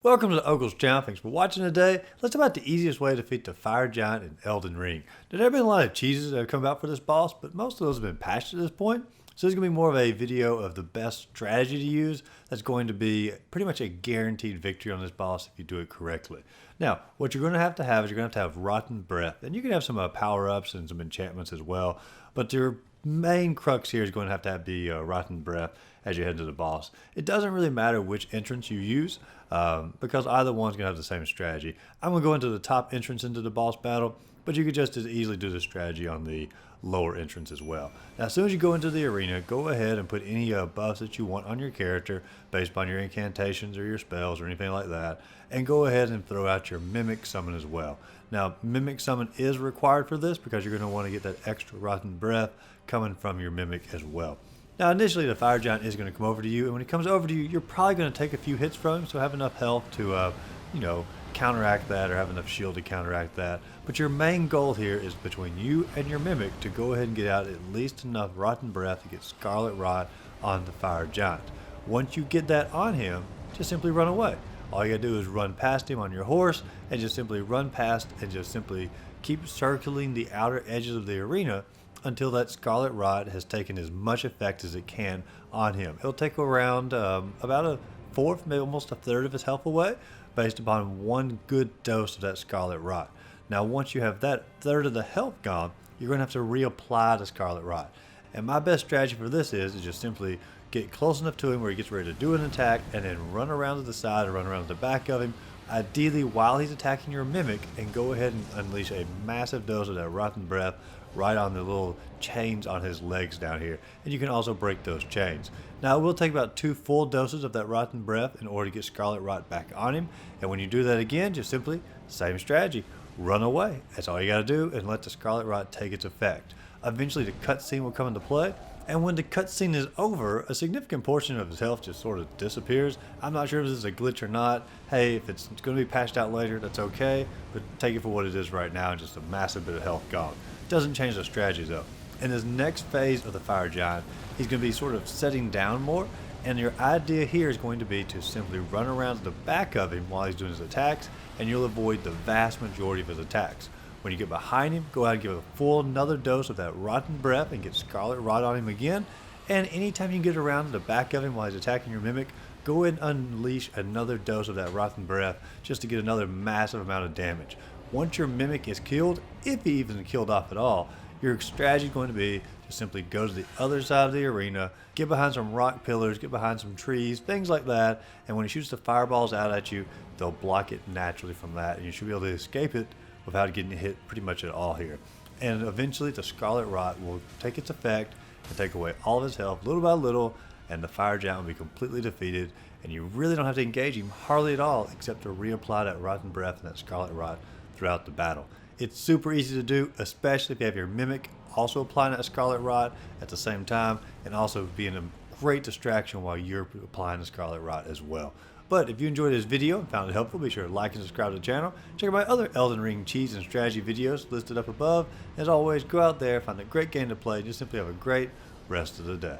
Welcome to Ogle's channel. Thanks for watching today. Let's talk about the easiest way to defeat the fire giant in Elden Ring. There have been a lot of cheeses that have come out for this boss, but most of those have been patched at this point. So this is going to be more of a video of the best strategy to use that's going to be pretty much a guaranteed victory on this boss if you do it correctly. Now, what you're going to have is you're going to have Rotten Breath. And you can have some power-ups and some enchantments as well. But your main crux here is going to have the Rotten Breath as you head to the boss. It doesn't really matter which entrance you use because either one's going to have the same strategy. I'm going to go into the top entrance into the boss battle, but you could just as easily do the strategy on the lower entrance as well. Now, as soon as you go into the arena, go ahead and put any buffs that you want on your character based upon your incantations or your spells or anything like that, and go ahead and throw out your Mimic Summon as well. Now, Mimic Summon is required for this because you're going to want to get that extra Rotten Breath coming from your Mimic as well. Now, initially, the fire giant is going to come over to you, and when he comes over to you, you're probably going to take a few hits from him, so have enough health to, counteract that or have enough shield to counteract that. But your main goal here is between you and your Mimic to go ahead and get out at least enough Rotten Breath to get Scarlet Rot on the fire giant. Once you get that on him, just simply run away. All you gotta do is run past him on your horse and just simply run past and just simply keep circling the outer edges of the arena until that Scarlet Rot has taken as much effect as it can on him. It'll take around about a fourth, maybe almost a third of his health away based upon one good dose of that Scarlet Rot. Now, once you have that third of the health gone, you're going to have to reapply the Scarlet Rot. And my best strategy for this is just simply get close enough to him where he gets ready to do an attack and then run around to the side or run around to the back of him, ideally while he's attacking your Mimic, and go ahead and unleash a massive dose of that Rotten Breath right on the little chains on his legs down here. And you can also break those chains. Now, it will take about 2 full doses of that Rotten Breath in order to get Scarlet Rot back on him. And when you do that again, just simply, same strategy, run away. That's all you gotta do, and let the Scarlet Rot take its effect. Eventually, the cutscene will come into play. And when the cutscene is over, a significant portion of his health just sort of disappears. I'm not sure if this is a glitch or not. Hey, if it's going to be patched out later, that's okay. But take it for what it is right now, just a massive bit of health gone. Doesn't change the strategy though. In this next phase of the fire giant, he's going to be sort of setting down more. And your idea here is going to be to simply run around to the back of him while he's doing his attacks, and you'll avoid the vast majority of his attacks. When you get behind him, go ahead and give a full another dose of that Rotten Breath and get Scarlet Rot on him again. And anytime you get around to the back of him while he's attacking your Mimic, go ahead and unleash another dose of that Rotten Breath just to get another massive amount of damage. Once your Mimic is killed, if he even killed off at all, your strategy is going to be to simply go to the other side of the arena, get behind some rock pillars, get behind some trees, things like that, and when he shoots the fireballs out at you, they'll block it naturally from that, and you should be able to escape it without getting hit pretty much at all here. And eventually the Scarlet Rot will take its effect and take away all of his health little by little, and the fire giant will be completely defeated, and you really don't have to engage him hardly at all except to reapply that Rotten Breath and that Scarlet Rot throughout the battle. It's super easy to do, especially if you have your Mimic also applying that Scarlet Rot at the same time, and also being a great distraction while you're applying the Scarlet Rot as well. But if you enjoyed this video and found it helpful, be sure to like and subscribe to the channel. Check out my other Elden Ring cheese and strategy videos listed up above. As always, go out there, find a great game to play, and just simply have a great rest of the day.